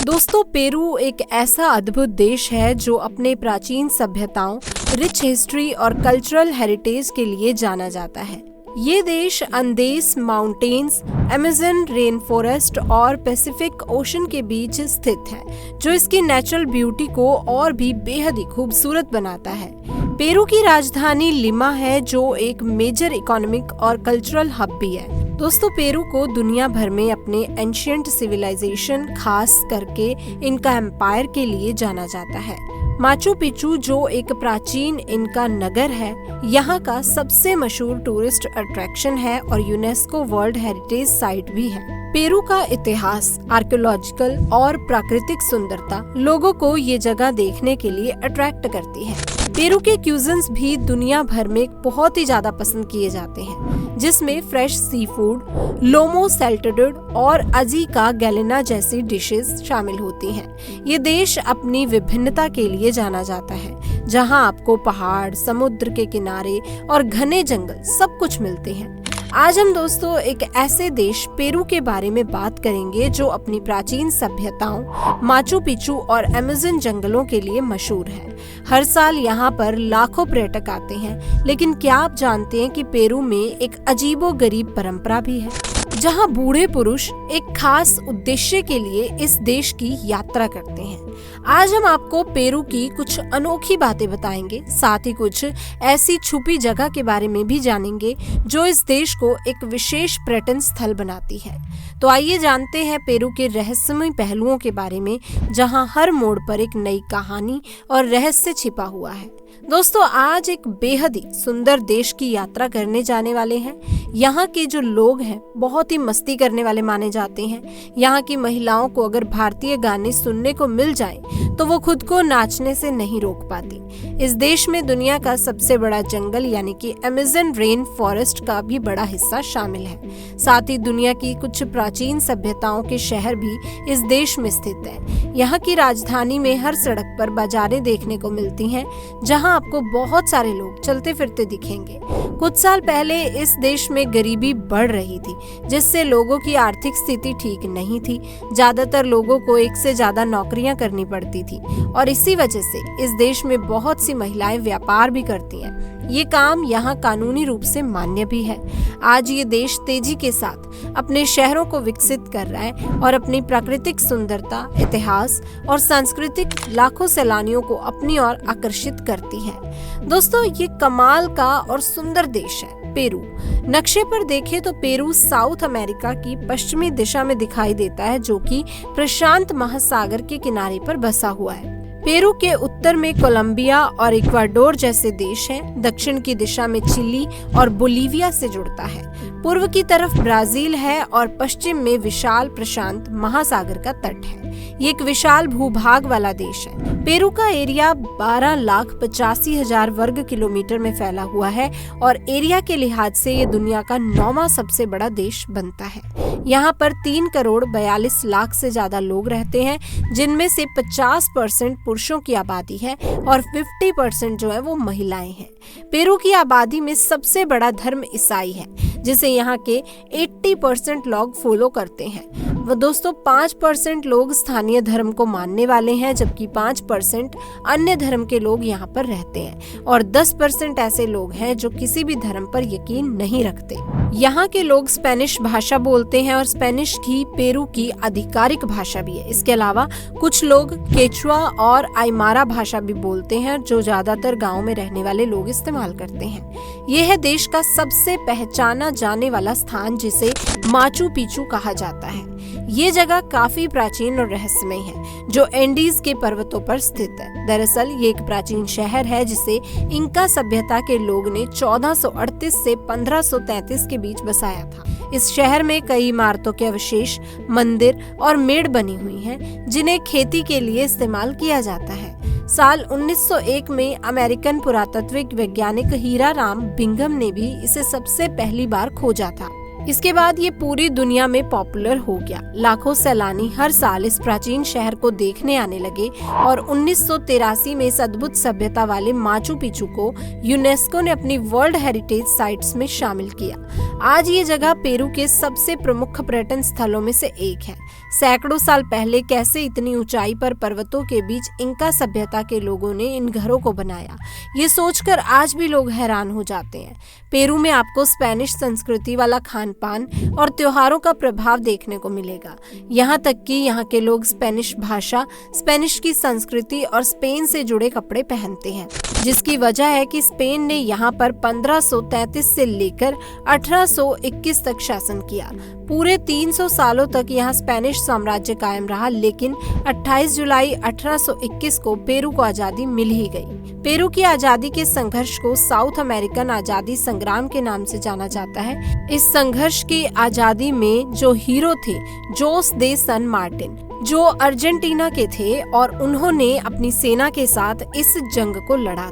दोस्तों, पेरू एक ऐसा अद्भुत देश है जो अपने प्राचीन सभ्यताओं, रिच हिस्ट्री और कल्चरल हेरिटेज के लिए जाना जाता है। ये देश अंदेस माउंटेन्स, अमेज़न रेन फॉरेस्ट और पैसिफिक ओशन के बीच स्थित है, जो इसकी नेचुरल ब्यूटी को और भी बेहद ही खूबसूरत बनाता है। पेरू की राजधानी लिमा है, जो एक मेजर इकोनॉमिक और कल्चरल हब भी है। दोस्तों, पेरू को दुनिया भर में अपने एंशिएंट सिविलाइजेशन, खास करके इनका एम्पायर के लिए जाना जाता है। माचू पिचू, जो एक प्राचीन इनका नगर है, यहाँ का सबसे मशहूर टूरिस्ट अट्रैक्शन है और यूनेस्को वर्ल्ड हेरिटेज साइट भी है। पेरू का इतिहास, आर्कियोलॉजिकल और प्राकृतिक सुंदरता लोगों को ये जगह देखने के लिए अट्रैक्ट करती है। पेरू के क्यूजिन्स भी दुनिया भर में बहुत ही ज्यादा पसंद किए जाते हैं, जिसमें फ्रेश सी फूड, लोमो सैल्टेड और अजी का गैलिना जैसी डिशेस शामिल होती हैं। ये देश अपनी विभिन्नता के लिए जाना जाता है, जहां आपको पहाड़, समुद्र के किनारे और घने जंगल सब कुछ मिलते हैं। आज हम दोस्तों एक ऐसे देश पेरू के बारे में बात करेंगे जो अपनी प्राचीन सभ्यताओं, माचू पिचू और अमेज़न जंगलों के लिए मशहूर है। हर साल यहाँ पर लाखों पर्यटक आते हैं, लेकिन क्या आप जानते हैं कि पेरू में एक अजीबोगरीब परंपरा भी है, जहाँ बूढ़े पुरुष एक खास उद्देश्य के लिए इस देश की यात्रा करते हैं। आज हम आपको पेरू की कुछ अनोखी बातें बताएंगे, साथ ही कुछ ऐसी छुपी जगह के बारे में भी जानेंगे जो इस देश को एक विशेष पर्यटन स्थल बनाती है। तो आइए जानते हैं पेरू के रहस्यमय पहलुओं के बारे में, जहां हर मोड़ पर एक नई कहानी और रहस्य छिपा हुआ है। दोस्तों, आज एक बेहद ही सुंदर देश की यात्रा करने जाने वाले हैं। यहाँ के जो लोग हैं बहुत ही मस्ती करने वाले माने जाते हैं। यहाँ की महिलाओं को अगर भारतीय गाने सुनने को मिल जाएं, तो वो खुद को नाचने से नहीं रोक पाती। इस देश में दुनिया का सबसे बड़ा जंगल यानी कि अमेज़न रेन फॉरेस्ट का भी बड़ा हिस्सा शामिल है। साथ ही दुनिया की कुछ प्राचीन सभ्यताओं के शहर भी इस देश में स्थित है। यहाँ की राजधानी में हर सड़क पर बाजारें देखने को मिलती हैं, जहाँ आपको बहुत सारे लोग चलते फिरते दिखेंगे। कुछ साल पहले इस देश में गरीबी बढ़ रही थी, जिससे लोगों की आर्थिक स्थिति ठीक नहीं थी। ज्यादातर लोगों को एक से ज्यादा नौकरियां करनी पड़ती थी और इसी वजह से इस देश में बहुत सी महिलाएं व्यापार भी करती हैं। ये काम यहाँ कानूनी रूप से मान्य भी है। आज ये देश तेजी के साथ अपने शहरों को विकसित कर रहा है और अपनी प्राकृतिक सुंदरता, इतिहास और सांस्कृतिक लाखों सैलानियों को अपनी ओर आकर्षित करती है। दोस्तों, ये कमाल का और सुंदर देश है पेरू। नक्शे पर देखें तो पेरू साउथ अमेरिका की पश्चिमी दिशा में दिखाई देता है, जो कि प्रशांत महासागर के किनारे पर बसा हुआ है। पेरू के उत्तर में कोलंबिया और इक्वाडोर जैसे देश हैं, दक्षिण की दिशा में चिली और बोलीविया से जुड़ता है, पूर्व की तरफ ब्राजील है और पश्चिम में विशाल प्रशांत महासागर का तट है। ये एक विशाल भूभाग वाला देश है। पेरू का एरिया 12,85,000 वर्ग किलोमीटर में फैला हुआ है और एरिया के लिहाज से ये दुनिया का 9वां सबसे बड़ा देश बनता है। यहाँ पर 3,42,00,000 से ज्यादा लोग रहते हैं, जिनमें से 50% पुरुषों की आबादी है और 50% जो है वो महिलाएं हैं। पेरू की आबादी में सबसे बड़ा धर्म ईसाई है, जिसे यहाँ के 80% लोग फॉलो करते हैं। वो दोस्तों 5% लोग स्थानीय धर्म को मानने वाले हैं, जबकि 5% अन्य धर्म के लोग यहाँ पर रहते हैं और 10% ऐसे लोग हैं जो किसी भी धर्म पर यकीन नहीं रखते। यहाँ के लोग स्पेनिश भाषा बोलते हैं और स्पेनिश ही पेरू की आधिकारिक भाषा भी है। इसके अलावा कुछ लोग केचुआ और आइमारा भाषा भी बोलते हैं, जो ज्यादातर गाँव में रहने वाले लोग इस्तेमाल करते हैं। यह है देश का सबसे पहचाना जाने वाला स्थान, जिसे माचू पिचू कहा जाता है। ये जगह काफी प्राचीन और रहस्यमय है, जो एंडीज के पर्वतों पर स्थित है। दरअसल ये एक प्राचीन शहर है, जिसे इंका सभ्यता के लोग ने 1438 से 1533 के बीच बसाया था। इस शहर में कई इमारतों के अवशेष, मंदिर और मेड़ बनी हुई हैं, जिन्हें खेती के लिए इस्तेमाल किया जाता है। साल 1901 में अमेरिकन पुरातात्विक वैज्ञानिक हीरा राम बिंघम ने भी इसे सबसे पहली बार खोजा था। इसके बाद ये पूरी दुनिया में पॉपुलर हो गया। लाखों सैलानी हर साल इस प्राचीन शहर को देखने आने लगे और 1983 में इस अद्भुत सभ्यता वाले माचू पिचू को यूनेस्को ने अपनी वर्ल्ड हेरिटेज साइट्स में शामिल किया। आज ये जगह पेरू के सबसे प्रमुख पर्यटन स्थलों में से एक है। सैकड़ों साल पहले कैसे इतनी ऊंचाई पर पर्वतों के बीच इंका सभ्यता के लोगों ने इन घरों को बनाया, ये सोचकर आज भी लोग हैरान हो जाते हैं। पेरू में आपको स्पेनिश संस्कृति वाला खान पान और त्योहारों का प्रभाव देखने को मिलेगा। यहाँ तक कि यहाँ के लोग स्पेनिश भाषा, स्पेनिश की संस्कृति और स्पेन से जुड़े कपड़े पहनते हैं, जिसकी वजह है कि स्पेन ने यहाँ पर 1533 से लेकर 1821 तक शासन किया। पूरे 300 सालों तक यहाँ स्पेनिश साम्राज्य कायम रहा, लेकिन 28 जुलाई 1821 को पेरू को आजादी मिल ही गई। पेरू की आजादी के संघर्ष को साउथ अमेरिकन आजादी संग्राम के नाम से जाना जाता है। इस संघर्ष की आजादी में जो हीरो थे जोस दे सन मार्टिन, जो अर्जेंटीना के थे, और उन्होंने अपनी सेना के साथ इस जंग को लड़ा।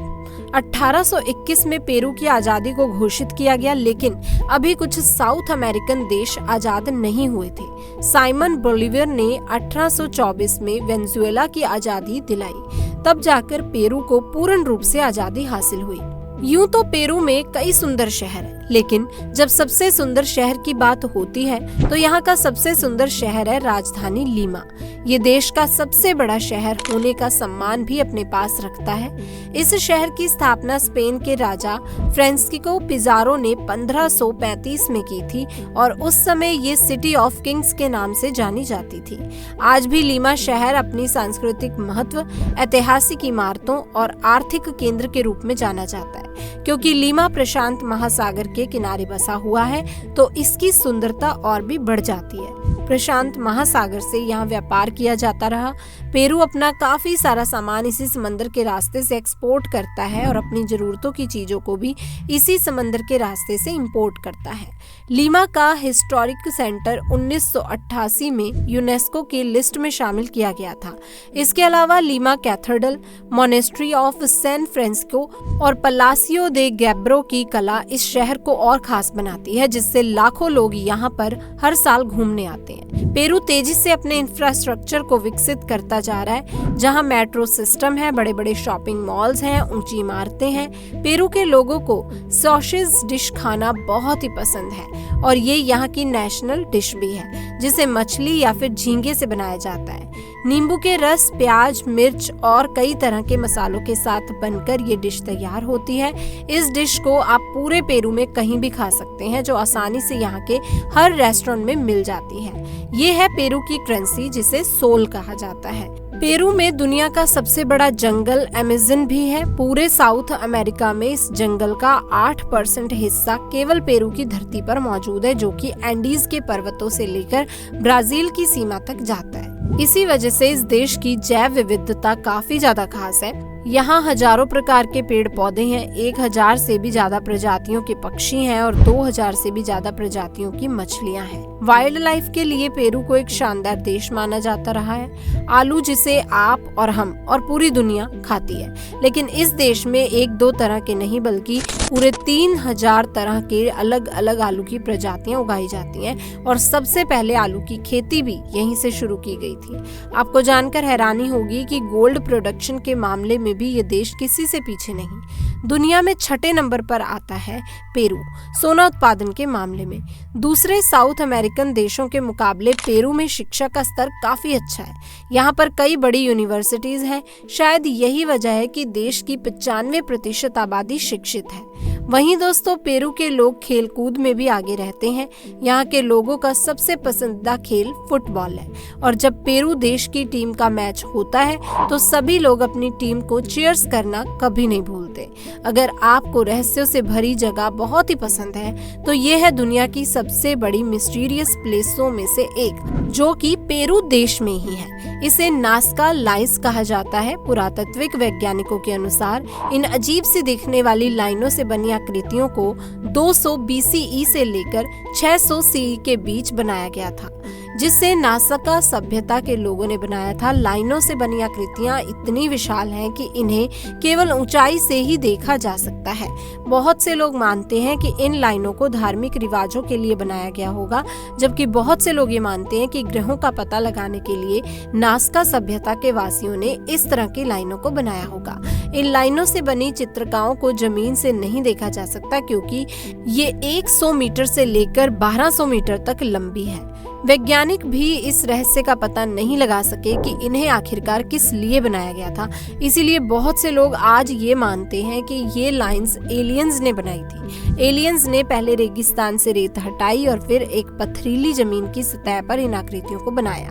1821 में पेरू की आजादी को घोषित किया गया, लेकिन अभी कुछ साउथ अमेरिकन देश आजाद नहीं हुए थे। साइमन बोलिवर ने 1824 में वेनेजुएला की आजादी दिलाई, तब जाकर पेरू को पूर्ण रूप से आजादी हासिल हुई। यूं तो पेरू में कई सुंदर शहर हैं, लेकिन जब सबसे सुंदर शहर की बात होती है तो यहाँ का सबसे सुंदर शहर है राजधानी लीमा। ये देश का सबसे बड़ा शहर होने का सम्मान भी अपने पास रखता है। इस शहर की स्थापना स्पेन के राजा फ्रांसिस्को पिज़ारो ने 1535 में की थी और उस समय ये सिटी ऑफ किंग्स के नाम से जानी जाती थी। आज भी लीमा शहर अपनी सांस्कृतिक महत्व, ऐतिहासिक इमारतों और आर्थिक केंद्र के रूप में जाना जाता है। क्योंकि लीमा प्रशांत महासागर के किनारे बसा हुआ है तो इसकी सुंदरता और भी बढ़ जाती है। प्रशांत महासागर से यहाँ व्यापार किया जाता रहा। पेरू अपना काफी सारा सामान इसी समंदर के रास्ते से एक्सपोर्ट करता है और अपनी जरूरतों की चीजों को भी इसी समंदर के रास्ते से इंपोर्ट करता है। लीमा का हिस्टोरिक सेंटर 1988 में यूनेस्को की लिस्ट में शामिल किया गया था। इसके अलावा Lima cathedral, monastery of San Francisco और पलासियो दे गैब्रो की कला इस शहर को और खास बनाती है, जिससे लाखों लोग यहाँ पर हर साल घूमने आते हैं। पेरू तेजी से अपने इंफ्रास्ट्रक्चर को विकसित करता जा रहा है, जहाँ मेट्रो सिस्टम है, बड़े बड़े शॉपिंग मॉल्स हैं, ऊंची इमारतें हैं। पेरू के लोगों को सॉसेज डिश खाना बहुत ही पसंद है और ये यहाँ की नेशनल डिश भी है, जिसे मछली या फिर झींगे से बनाया जाता है। नींबू के रस, प्याज, मिर्च और कई तरह के मसालों के साथ बनकर ये डिश तैयार होती है। इस डिश को आप पूरे पेरू में कहीं भी खा सकते हैं, जो आसानी से यहाँ के हर रेस्टोरेंट में मिल जाती है। ये है पेरू की करेंसी, जिसे सोल कहा जाता है। पेरू में दुनिया का सबसे बड़ा जंगल अमेज़न भी है। पूरे साउथ अमेरिका में इस जंगल का 8% हिस्सा केवल पेरू की धरती पर मौजूद है, जो कि एंडीज के पर्वतों से लेकर ब्राजील की सीमा तक जाता है। इसी वजह से इस देश की जैव विविधता काफी ज्यादा खास है। यहाँ हजारों प्रकार के पेड़ पौधे हैं, 1000 से भी ज्यादा प्रजातियों के पक्षी हैं और 2000 से भी ज्यादा प्रजातियों की मछलियाँ हैं। वाइल्ड लाइफ के लिए पेरू को एक शानदार देश माना जाता रहा है। आलू जिसे आप और हम और पूरी दुनिया खाती है, लेकिन इस देश में 1-2 तरह के नहीं बल्कि पूरे 3000 तरह के अलग अलग आलू की प्रजातियां उगाई जाती हैं और सबसे पहले आलू की खेती भी यहीं से शुरू की गई थी। आपको जानकर हैरानी होगी कि गोल्ड प्रोडक्शन के मामले में भी ये देश किसी से पीछे नहीं। दुनिया में 6ठे नंबर पर आता है पेरू सोना उत्पादन के मामले में। दूसरे साउथ अमेरिकन देशों के मुकाबले पेरू में शिक्षा का स्तर काफी अच्छा है। यहाँ पर कई बड़ी यूनिवर्सिटीज हैं। शायद यही वजह है कि देश की 95% आबादी शिक्षित है। वहीं दोस्तों, पेरू के लोग खेल कूद में भी आगे रहते हैं। यहाँ के लोगों का सबसे पसंदीदा खेल फुटबॉल है और जब पेरू देश की टीम का मैच होता है तो सभी लोग अपनी टीम को चीयर्स करना कभी नहीं भूलते। अगर आपको रहस्यों से भरी जगह बहुत ही पसंद है तो ये है दुनिया की सबसे बड़ी मिस्टीरियस प्लेसों में से एक, जो कि पेरू देश में ही है। इसे नास्का लाइन्स कहा जाता है। पुरातत्विक वैज्ञानिकों के अनुसार इन अजीब सी दिखने वाली लाइनों से बनी आकृतियों को 200 BCE से लेकर 600 CE के बीच बनाया गया था। जिसे नासका सभ्यता के लोगों ने बनाया था। लाइनों से बनी आकृतियां इतनी विशाल हैं कि इन्हें केवल ऊंचाई से ही देखा जा सकता है। बहुत से लोग मानते हैं कि इन लाइनों को धार्मिक रिवाजों के लिए बनाया गया होगा, जबकि बहुत से लोग ये मानते हैं कि ग्रहों का पता लगाने के लिए नासका सभ्यता के वासियों ने इस तरह की लाइनों को बनाया होगा। इन लाइनों से बनी चित्रकाओं को जमीन से नहीं देखा जा सकता, क्योंकि ये 100 मीटर से लेकर 1200 मीटर तक लंबी है। वैज्ञानिक भी इस रहस्य का पता नहीं लगा सके कि इन्हें आखिरकार किस लिए बनाया गया था। इसीलिए बहुत से लोग आज ये मानते हैं कि ये लाइंस एलियंस ने बनाई थी। एलियंस ने पहले रेगिस्तान से रेत हटाई और फिर एक पथरीली जमीन की सतह पर इन आकृतियों को बनाया।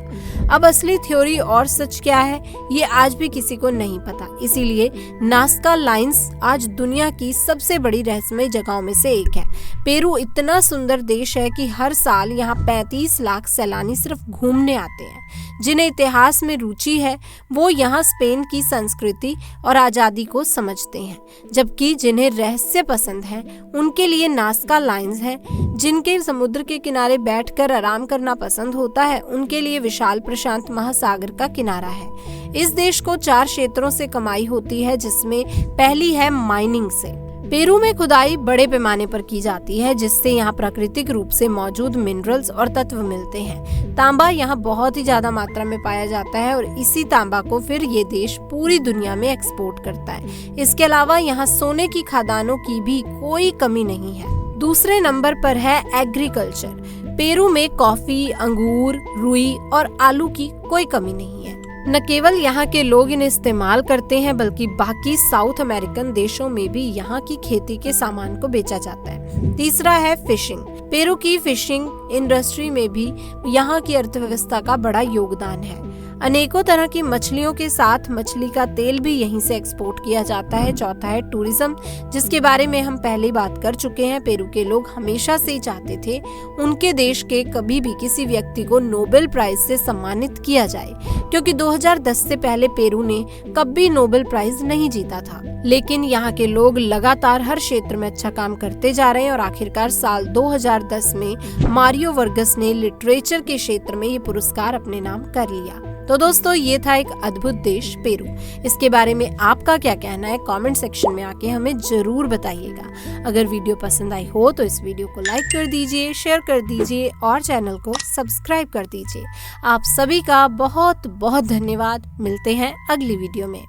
अब असली थ्योरी और सच क्या है, ये आज भी किसी को नहीं पता। इसीलिए नासका लाइंस आज दुनिया की सबसे बड़ी रहस्यमय जगहों में से एक है। पेरू इतना सुंदर देश है कि हर साल यहाँ 35 लाख सैलानी सिर्फ घूमने आते हैं। जिन्हें इतिहास में रुचि है वो यहाँ स्पेन की संस्कृति और आजादी को समझते हैं, जबकि जिन्हें रहस्य पसंद है उनके लिए नासका लाइंस है। जिनके समुद्र के किनारे बैठकर आराम करना पसंद होता है उनके लिए विशाल प्रशांत महासागर का किनारा है। इस देश को 4 क्षेत्रों से कमाई होती है, जिसमें पहली है माइनिंग से। पेरू में खुदाई बड़े पैमाने पर की जाती है, जिससे यहाँ प्राकृतिक रूप से मौजूद मिनरल्स और तत्व मिलते हैं। तांबा यहाँ बहुत ही ज्यादा मात्रा में पाया जाता है और इसी तांबा को फिर ये देश पूरी दुनिया में एक्सपोर्ट करता है। इसके अलावा यहाँ सोने की खदानों की भी कोई कमी नहीं है। दूसरे नंबर पर है एग्रीकल्चर। पेरू में कॉफी, अंगूर, रुई और आलू की कोई कमी नहीं है। न केवल यहाँ के लोग इन्हें इस्तेमाल करते हैं, बल्कि बाकी साउथ अमेरिकन देशों में भी यहाँ की खेती के सामान को बेचा जाता है। तीसरा है फिशिंग। पेरू की फिशिंग इंडस्ट्री में भी यहाँ की अर्थव्यवस्था का बड़ा योगदान है। अनेकों तरह की मछलियों के साथ मछली का तेल भी यहीं से एक्सपोर्ट किया जाता है। चौथा है टूरिज्म, जिसके बारे में हम पहले ही बात कर चुके हैं। पेरू के लोग हमेशा से ही चाहते थे उनके देश के कभी भी किसी व्यक्ति को नोबेल प्राइज से सम्मानित किया जाए, क्योंकि 2010 से पहले पेरू ने कभी नोबेल प्राइज नहीं जीता था। लेकिन यहाँ के लोग लगातार हर क्षेत्र में अच्छा काम करते जा रहे हैं और आखिरकार साल 2010 में मारियो वर्गस ने लिटरेचर के क्षेत्र में ये पुरस्कार अपने नाम कर लिया। तो दोस्तों, ये था एक अद्भुत देश पेरू। इसके बारे में आपका क्या कहना है कमेंट सेक्शन में आके हमें जरूर बताइएगा। अगर वीडियो पसंद आई हो तो इस वीडियो को लाइक कर दीजिए, शेयर कर दीजिए और चैनल को सब्सक्राइब कर दीजिए। आप सभी का बहुत बहुत धन्यवाद। मिलते हैं अगली वीडियो में।